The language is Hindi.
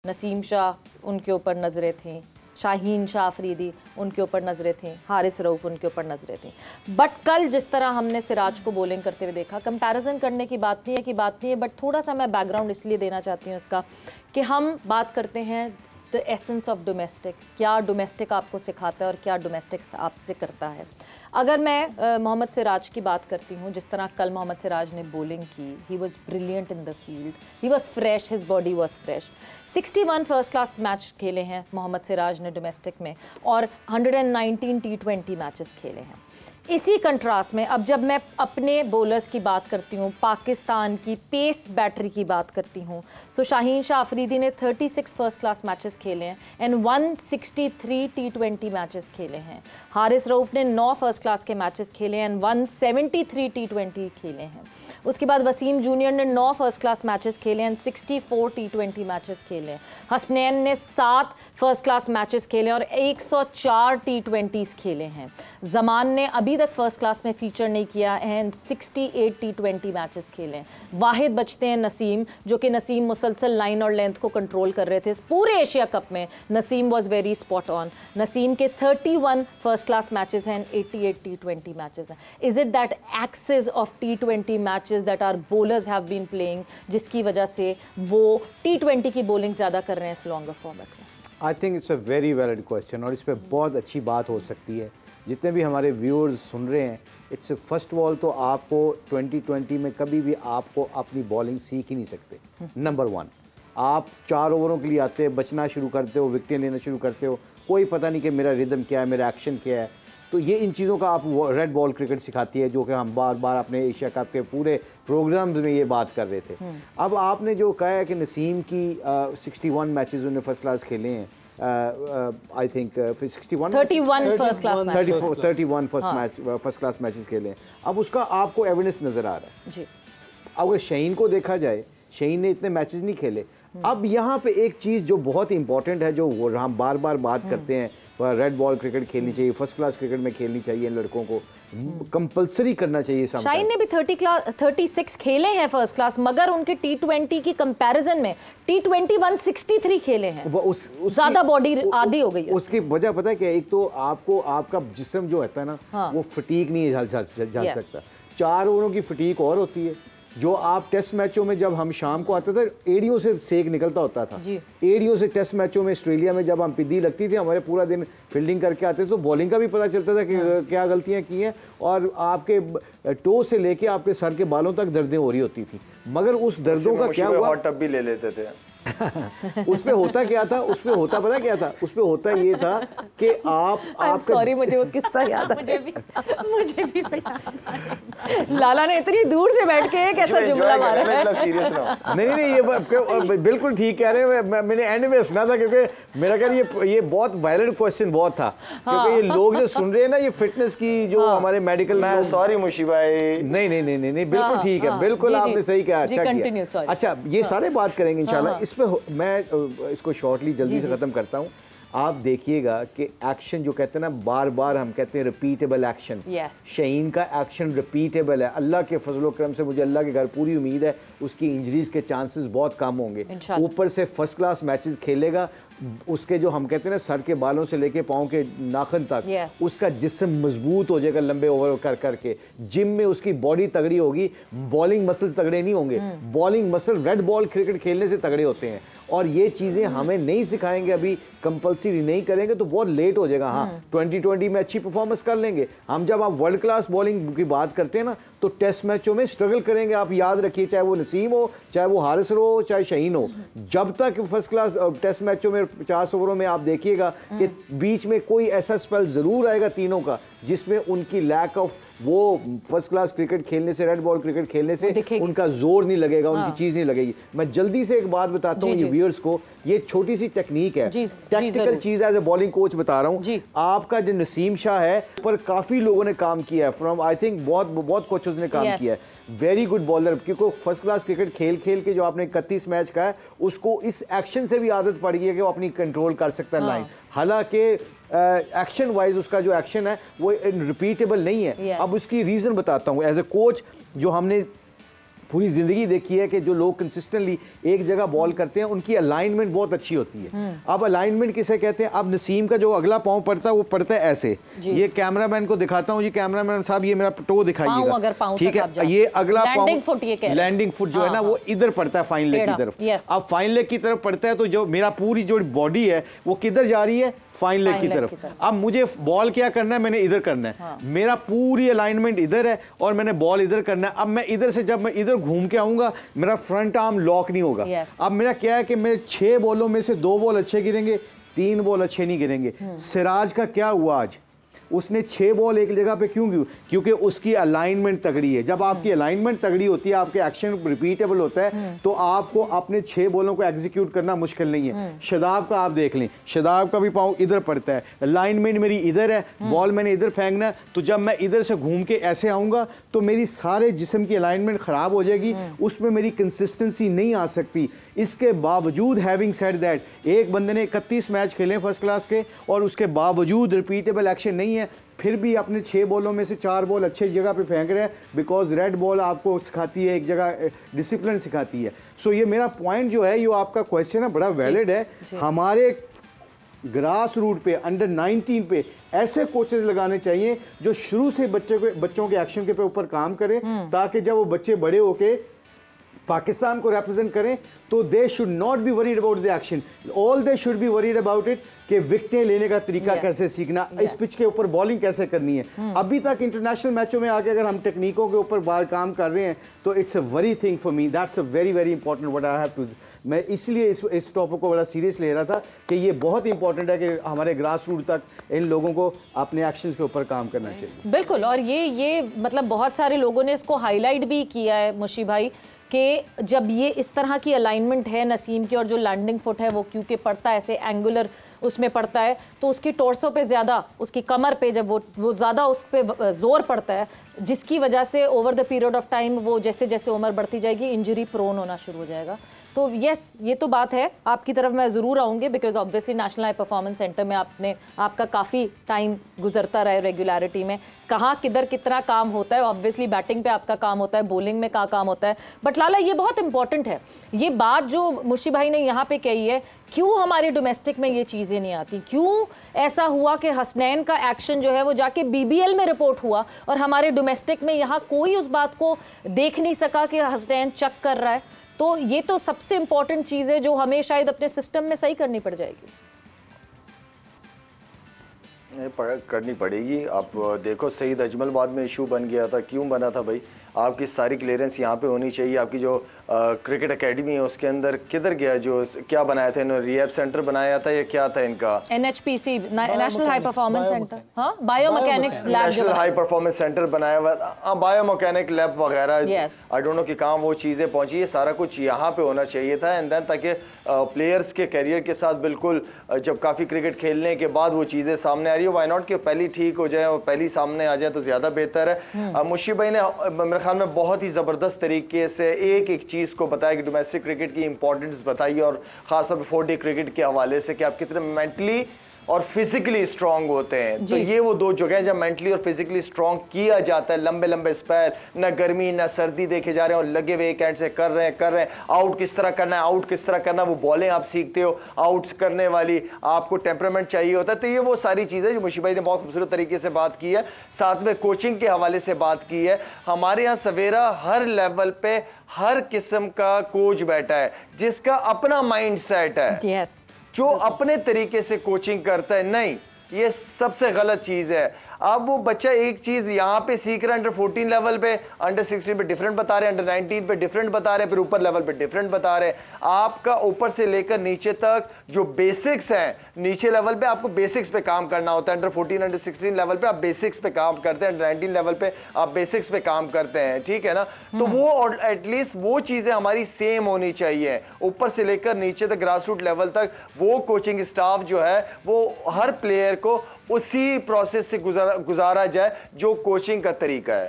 नसीम शाह उनके ऊपर नज़रें थीं, शाहीन शाह अफरीदी उनके ऊपर नज़रें थीं, हारिस रऊफ़ उनके ऊपर नज़रें थीं। बट कल जिस तरह हमने सिराज को बॉलिंग करते हुए देखा, कंपैरिजन करने की बात नहीं है, बट थोड़ा सा मैं बैकग्राउंड इसलिए देना चाहती हूँ इसका कि हम बात करते हैं द एसेंस ऑफ डोमेस्टिक, क्या डोमेस्टिक आपको सिखाता है और क्या डोमेस्टिक आपसे करता है। अगर मैं मोहम्मद सिराज की बात करती हूँ, जिस तरह कल मोहम्मद सिराज ने बॉलिंग की, he was brilliant in the field, he was fresh, his body was fresh. 61 first class match खेले हैं मोहम्मद सिराज ने डोमेस्टिक में और 119 T20 मैचेस खेले हैं। इसी कंट्रास्ट में अब जब मैं अपने बॉलर्स की बात करती हूँ, पाकिस्तान की पेस बैटरी की बात करती हूँ, तो शाहीन शाह अफरीदी ने 36 फर्स्ट क्लास मैचेस खेले हैं एंड 163 T20 मैचेस खेले हैं। हारिस रऊफ़ ने 9 फर्स्ट क्लास के मैचेस खेले एंड 173 T20 खेले हैं। उसके बाद वसीम जूनियर ने 9 फर्स्ट क्लास मैचेस खेले एंड 64 T20 मैचेस खेले हैं। हसनैन ने 7 फर्स्ट क्लास मैचेस खेले और 104 T20s खेले हैं। जमान ने अभी तक फर्स्ट क्लास में फीचर नहीं किया एंड 68 T20 मैचेस खेले हैं। वाहिद बचते हैं नसीम, जो कि नसीम मुसलसल लाइन और लेंथ को कंट्रोल कर रहे थे इस पूरे एशिया कप में। Naseem was very spot on. Naseem के 31 फर्स्ट क्लास मैचेस हैं, 88 T20 मैचेस हैं। Is it that excess of T20 matches that are bowlers have been playing, जिसकी वजह से वो T20 की बॉलिंग ज़्यादा कर रहे हैं इस लॉन्गर फॉर्मेट में? I think it's a very valid question और इस पर बहुत अच्छी बात हो सकती है। जितने भी हमारे व्यूअर्स सुन रहे हैं, इट्स फर्स्ट ऑफ ऑल तो आपको 2020 में कभी भी आपको अपनी बॉलिंग सीख ही नहीं सकते। नंबर 1, आप 4 ओवरों के लिए आते हैं, बचना शुरू करते हो, विकेटें लेना शुरू करते हो, कोई पता नहीं कि मेरा रिदम क्या है, मेरा एक्शन क्या है। तो ये इन चीज़ों का आप रेड बॉल क्रिकेट सिखाती है, जो कि हम बार बार अपने एशिया कप के पूरे प्रोग्राम्स में ये बात कर रहे थे। अब आपने जो कहा है कि नसीम की 61 मैचेस उन्होंने फर्स्ट क्लास खेले हैं, I think 31 first class matches खेले हैं। अब उसका आपको एविडेंस नज़र आ रहा है जी। अगर शहीन को देखा जाए, शहीन ने इतने मैचेस नहीं खेले। अब यहाँ पे एक चीज़ जो बहुत इंपॉर्टेंट है, जो हम बार बार बात करते हैं, रेड बॉल क्रिकेट खेलनी चाहिए, फर्स्ट क्लास क्रिकेट में खेलनी चाहिए, इन लड़कों को कंपलसरी करना चाहिए। शाहीन ने भी 36 खेले हैं फर्स्ट क्लास, मगर उनके T20 की कंपैरिजन में T20 163 खेले हैं। ज्यादा बॉडी आधी हो गई है। उसकी वजह पता है क्या? एक तो आपको आपका जिस्म जो होता है ना, वो फटीक नहीं झल सकता। 4 ओवरों की फटीक और होती है, जो आप टेस्ट मैचों में जब हम शाम को आते थे, एड़ियों से सेक निकलता होता था। एड़ियों से टेस्ट मैचों में ऑस्ट्रेलिया में जब हम पिद्दी लगती थी, हमारे पूरा दिन फील्डिंग करके आते थे, तो बॉलिंग का भी पता चलता था कि क्या गलतियां की हैं, और आपके टो से लेके आपके सर के बालों तक दर्दें हो रही होती थी। मगर उस दर्दों का क्या हुआ? हॉट टब भी ले लेते थे। उसपे होता क्या था? उसपे होता पता क्या था? उसपे होता ये था कि आपका सॉरी, मुझे वो किस्सा याद है। मुझे भी लाला ने इतनी दूर से बैठ के एक ऐसा जुमला मारा है। नहीं, ये बिल्कुल ठीक कह रहे हैं। मैंने एंड में सुना था, क्योंकि मेरा ख्याल ये बहुत वायलेंट क्वेश्चन बहुत था, क्योंकि ये लोग जो सुन रहे हैं ना, ये फिटनेस की जो हमारे मेडिकल, सॉरी मुशी भाई, नहीं, बिल्कुल ठीक है, बिल्कुल आपने सही कहा। अच्छा, ये सारे बात करेंगे इंशाल्लाह। इस पे मैं इसको शॉर्टली जल्दी से ख़त्म करता हूँ। आप देखिएगा कि एक्शन जो कहते हैं ना, बार बार हम कहते हैं रिपीटेबल एक्शन। शहीन का एक्शन रिपीटेबल है। अल्लाह के फजलो करम से मुझे अल्लाह के घर पूरी उम्मीद है उसकी इंजरीज के चांसेस बहुत कम होंगे। ऊपर से फर्स्ट क्लास मैचेस खेलेगा, उसके जो हम कहते हैं ना, सर के बालों से लेके पाँव के नाखन तक उसका जिस्म मजबूत हो जाएगा लंबे ओवर कर करके। जिम में उसकी बॉडी तगड़ी होगी, बॉलिंग मसल तगड़े नहीं होंगे। Bowling muscle red ball cricket खेलने से तगड़े होते हैं, और ये चीज़ें हमें नहीं सिखाएंगे, अभी कंपलसरी नहीं करेंगे तो बहुत लेट हो जाएगा। हाँ, 2020 में अच्छी परफॉर्मेंस कर लेंगे हम। जब आप वर्ल्ड क्लास बॉलिंग की बात करते हैं ना, तो टेस्ट मैचों में स्ट्रगल करेंगे। आप याद रखिए, चाहे वो नसीम हो, चाहे वो हारिस हो, चाहे शहीन हो, जब तक फर्स्ट क्लास टेस्ट मैचों में 50 ओवरों में आप देखिएगा कि बीच में कोई ऐसा स्पेल ज़रूर आएगा तीनों का, जिसमें उनकी लैक ऑफ वो फर्स्ट क्लास क्रिकेट खेलने से, रेड बॉल क्रिकेट खेलने से उनका जोर नहीं लगेगा, उनकी चीज़ नहीं लगेगी। मैं जल्दी से एक बात बताता हूँ ये व्यूअर्स को, ये छोटी सी टेक्निक है, टेक्निकल चीज़ एज ए बॉलिंग कोच बता रहा हूँ। आपका जो नसीम शाह है, पर काफ़ी लोगों ने काम किया है, फ्रॉम आई थिंक बहुत कोचेस ने काम किया है। वेरी गुड बॉलर, क्योंकि फर्स्ट क्लास क्रिकेट खेल के जो आपने 31 मैच का है, उसको इस एक्शन से भी आदत पड़ गई है कि वो अपनी कंट्रोल कर सकता है लाइन। हालांकि एक्शन वाइज उसका जो एक्शन है वो रिपीटेबल नहीं है। अब उसकी रीज़न बताता हूँ। एज ए कोच जो हमने पूरी ज़िंदगी देखी है कि जो लोग कंसिस्टेंटली एक जगह बॉल करते हैं उनकी अलाइनमेंट बहुत अच्छी होती है। अब अलाइनमेंट किसे कहते हैं? अब नसीम का जो अगला पाँव पड़ता है वो पड़ता है ऐसे। ये कैमरामैन को दिखाता हूँ, ये कैमरामैन साहब ये मेरा टो दिखाइएगा, ठीक है। ये अगला पाँव लैंडिंग फुट जो है ना वो इधर पड़ता है फाइन लेग की तरफ। अब फाइन लेग की तरफ पड़ता है तो जो मेरा पूरी जो बॉडी है वो किधर जा रही है? फाइन लेग की तरफ। अब मुझे बॉल क्या करना है? मैंने इधर करना है। मेरा पूरी अलाइनमेंट इधर है और मैंने बॉल इधर करना है। अब मैं इधर से जब मैं इधर घूम के आऊंगा मेरा फ्रंट आर्म लॉक नहीं होगा। अब मेरा क्या है कि मेरे 6 बॉलों में से 2 बॉल अच्छे गिरेंगे, 3 बॉल अच्छे नहीं गिरेंगे। सिराज का क्या हुआ आज? उसने 6 बॉल एक जगह पे क्यों की? क्योंकि उसकी अलाइनमेंट तगड़ी है। जब आपकी अलाइनमेंट तगड़ी होती है, आपके एक्शन रिपीटेबल होता है, तो आपको अपने 6 बॉलों को एग्जीक्यूट करना मुश्किल नहीं है। शादाब का आप देख लें, शादाब का भी पाँव इधर पड़ता है, अलाइनमेंट मेरी इधर है, बॉल मैंने इधर फेंकना है, तो जब मैं इधर से घूम के ऐसे आऊँगा तो मेरी सारे जिस्म की अलाइनमेंट ख़राब हो जाएगी, उसमें मेरी कंसिस्टेंसी नहीं आ सकती। इसके बावजूद हैविंग सेड दैट, एक बंदे ने 31 मैच खेले फर्स्ट क्लास के और उसके बावजूद रिपीटेबल एक्शन नहीं है, फिर भी अपने 6 बॉलों में से 4 बॉल अच्छे जगह पे फेंक रहे हैं, बिकॉज रेड बॉल आपको सिखाती है एक जगह डिसिप्लिन सिखाती है। सो ये मेरा पॉइंट जो है, ये आपका क्वेश्चन है बड़ा वैलिड है। हमारे ग्रास रूट पे अंडर 19 पे ऐसे कोचेस लगाने चाहिए जो शुरू से बच्चों के एक्शन के ऊपर काम करें, ताकि जब वो बच्चे बड़े होके पाकिस्तान को रिप्रेजेंट करें तो they should not be worried about the action, all they should be worried about it कि विकेटें लेने का तरीका कैसे सीखना, इस पिच के ऊपर बॉलिंग कैसे करनी है। अभी तक इंटरनेशनल मैचों में आके अगर हम टेक्निकों के ऊपर काम कर रहे हैं तो it's a very thing for me, that's a very very important what I have to. मैं इसलिए इस टॉपिक को बड़ा सीरियस ले रहा था कि ये बहुत इंपॉर्टेंट है कि हमारे ग्रास रूट तक इन लोगों को अपने एक्शंस के ऊपर काम करना चाहिए। बिल्कुल, और ये मतलब बहुत सारे लोगों ने इसको हाईलाइट भी किया है मुशी भाई कि जब ये इस तरह की अलाइनमेंट है नसीम की और जो लैंडिंग फुट है वो क्योंकि पड़ता है ऐसे एंगुलर उसमें पड़ता है, तो उसकी टोर्सो पे ज़्यादा, उसकी कमर पे जब वो ज़्यादा उस पर जोर पड़ता है, जिसकी वजह से over the period of time वो जैसे जैसे उम्र बढ़ती जाएगी इंजरी प्रोन होना शुरू हो जाएगा। तो यस, ये तो बात है, आपकी तरफ मैं ज़रूर आऊँगी because obviously national high performance centre में आपका काफ़ी टाइम गुजरता रहा है रेगुलरिटी में, कहाँ किधर कितना काम होता है। ऑब्वियसली बैटिंग पे आपका काम होता है, बॉलिंग में क्या काम होता है, बट लाला ये बहुत इंपॉर्टेंट है ये बात जो मुर्शी भाई ने यहाँ पे कही है, क्यों हमारे डोमेस्टिक में ये चीज़ें नहीं आती, क्यों ऐसा हुआ कि हसनैन का एक्शन जो है वो जाके BBL में रिपोर्ट हुआ और हमारे डोमेस्टिक में यहाँ कोई उस बात को देख नहीं सका कि हसनैन चेक कर रहा है। तो ये तो सबसे इंपॉर्टेंट चीज़ है जो हमें शायद अपने सिस्टम में सही करनी पड़ जाएगी। करनी पड़ेगी। आप देखो सईद अजमल बाद में इशू बन गया था, क्यों बना था भाई? आपकी सारी क्लियरेंस यहाँ पे होनी चाहिए। आपकी जो क्रिकेट एकेडमी है उसके अंदर किधर गया, जो क्या बनाया था इन्होंने, रिहैब सेंटर बनाया था या क्या था इनका? NHPC national high performance centre, हाँ biomechanics lab, national high performance centre बनाया हुआ, हाँ बायोमैकेनिक लैब वगैरह, आई डोंट नो कि कहाँ वो चीज़ें पहुँची। ये सारा कुछ यहाँ पे होना चाहिए था एंड देन, ताकि प्लेयर्स के करियर के साथ बिल्कुल जब काफ़ी क्रिकेट खेलने के बाद वो चीज़ें सामने आ रही है, वाई नॉट कि पहली ठीक हो जाए और पहली सामने आ जाए तो ज़्यादा बेहतर है। मुर्शी भाई ने मेरे ख्याल में बहुत ही ज़बरदस्त तरीके से एक एक चीज़ को बताया कि डोमेस्टिक क्रिकेट की इंपॉर्टेंस बताई, और ख़ासतौर पर 4-डे क्रिकेट के हवाले से कि आप कितने मेंटली और फिजिकली स्ट्रांग होते हैं। तो ये वो दो जगह जब मेंटली और फिजिकली स्ट्रांग किया जाता है, लंबे लंबे स्पैल, ना गर्मी ना सर्दी देखे जा रहे हैं और लगे हुए एक एंड से कर रहे हैं। आउट किस तरह करना है, आउट किस तरह करना, वो बॉलिंग आप सीखते हो, आउट्स करने वाली आपको टेम्परामेंट चाहिए होता है। तो ये वो सारी चीज़ें जो मुर्शी भाई ने बहुत खूबसूरत तरीके से बात की है, साथ में कोचिंग के हवाले से बात की है। हमारे यहाँ सवेरा हर लेवल पे हर किस्म का कोच बैठा है जिसका अपना माइंड सेट है, जो अपने तरीके से कोचिंग करता है। नहीं, ये सबसे गलत चीज़ है। अब वो बच्चा एक चीज़ यहाँ पे सीख रहा है अंडर 14 लेवल पे, अंडर 16 पे डिफरेंट बता रहे हैं, अंडर 19 पे डिफरेंट बता रहे हैं, फिर ऊपर लेवल पे डिफरेंट बता रहे हैं। आपका ऊपर से लेकर नीचे तक जो बेसिक्स हैं, नीचे लेवल पे आपको बेसिक्स पे काम करना होता है। अंडर 14 अंडर 16 लेवल पे आप बेसिक्स पे काम करते हैं, अंडर 19 लेवल पे आप बेसिक्स पे काम करते हैं, ठीक है ना? तो वो और एटलीस्ट वो चीज़ें हमारी सेम होनी चाहिए, ऊपर से लेकर नीचे तक ग्रास रूट लेवल तक। वो कोचिंग स्टाफ जो है वो हर प्लेयर को उसी प्रोसेस से गुजारा जाए जो कोचिंग का तरीका है।